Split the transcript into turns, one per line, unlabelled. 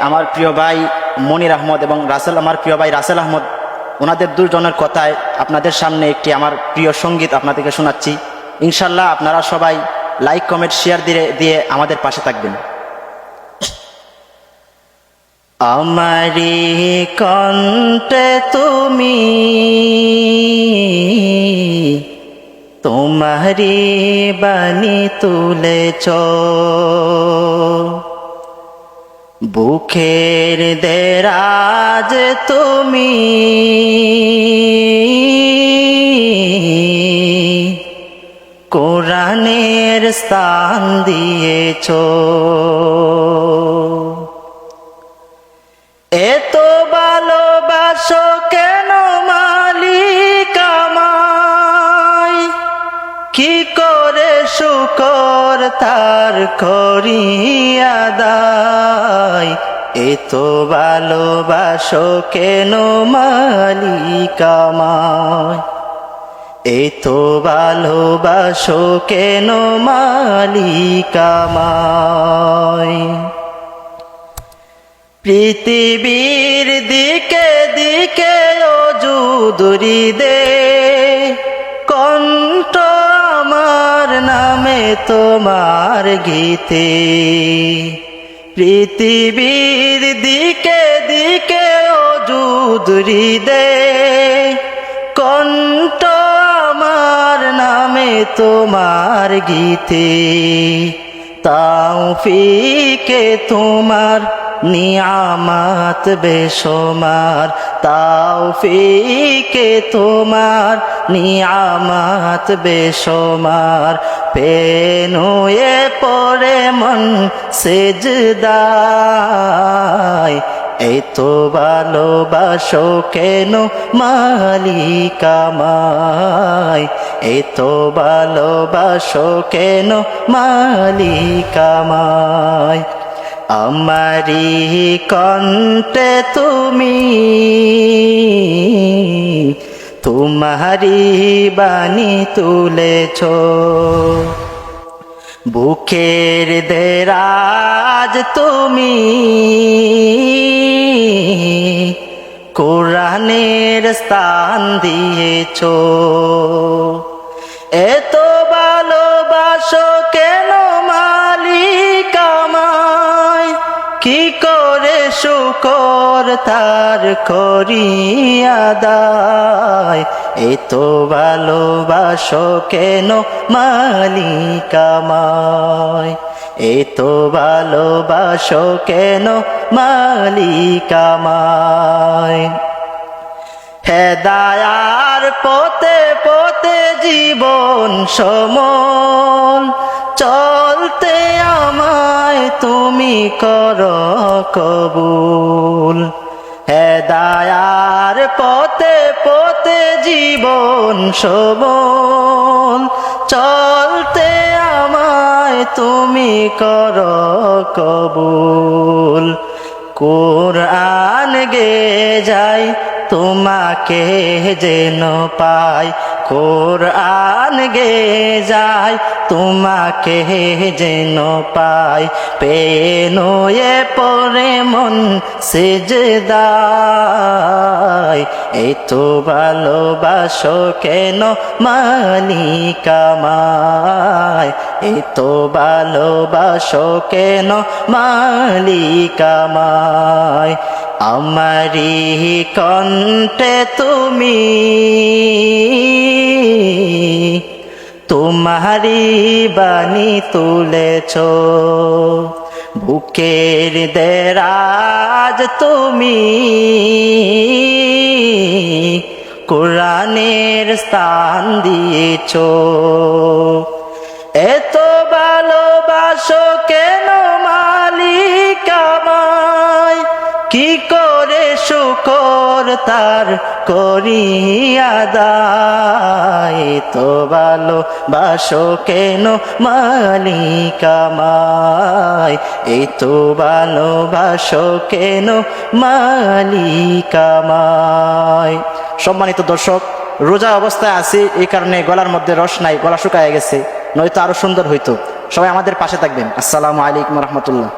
আমার প্রিয় ভাই মনির আহমদ এবং রাসেল, আমার প্রিয় ভাই রাসেল আহমদ, ওনাদের দুজনের কথায় আপনাদের সামনে একটি আমার প্রিয় সঙ্গীত আপনাদেরকে শোনাচ্ছি। ইনশাল্লাহ আপনারা সবাই লাইক, কমেন্ট, শেয়ার দিয়ে আমাদের পাশে থাকবেন। আমারি কণ্ঠে তুমি তোমারি বাণী তুলেছ, বুকের দেরাজ তুমি কোরআনের স্থান দিয়েছ। এত ভালোবাসো কেন মালিক আমায়, কি করে শুকর তার করি আদায়। এত ভালোবাসো কেন মালিক আমায়, এত ভালোবাসো কেন মালিক আমায়। পৃথিবীর দিকে দিকে অজুদুরি দে, কণ্ঠ আমার নামে তোমার গীতে। পৃথিবীর দিকে দিকে অজুদুরি দে, কণ্ঠ আমার নামে তোমার গীতে। তাওফিকে তোমার নিয়ামত বেশমার, তাওফিকে তোমার নিয়ামত বেশমার। পেনুয়ে পড়ে মন সেজদায়, এত ভালোবাসো কেন মালিক আমায়, এত ভালোবাসো কেন মালিক আমায়। আমারি কণ্ঠে তুমি তোমারি বাণী তুলেছ, বুকের দেরাজ তুমি কোরআনের স্থান দিয়েছ। এত ভালোবাসো কেন মালিক আমায়, কি করে শুকর তার করি আদায়। এত ভালোবাসো কেন মালিক আমায়, এত ভালোবাসো কেন মালিক আমায়। হেদায়ার পথে পথে জীবন সমল, চলতে আমায় তুমি করো কবুল। হেদায়ার পথে পথে জীবন সমল, চলতে আমায় তুমি করো কবুল। কোরআন গে যাই তোমাকে যেন পাই, কোরআন গে যাই তোমাকে যেন পাই। পেনুয়ে পড়ে মন সেজদায়, এত ভালোবাসো কেন মালিক আমায়, এত ভালোবাসো কেন মালিক আমায়। আমারি কণ্ঠে তুমি তোমারি বাণী তুলেছ, বুকের দেরাজ তুমি কোরআনের স্থান দিয়েছ। এত ভালোবাসো কেন মালিক আমায়, কি করে শুকর তার করি আদায়। তো ভালোবাসো কেন মালিক আমায়, এত ভালোবাসো কেন মালিক আমায়। সম্মানিত দর্শক, রোজা অবস্থায় আছি, এই কারণে গলার মধ্যে রস নাই, গলা শুকায় গেছে, নয়তো আরো সুন্দর হইতো। সবাই আমাদের পাশে থাকবেন। আসসালামু আলাইকুম রহমতুল্লাহ।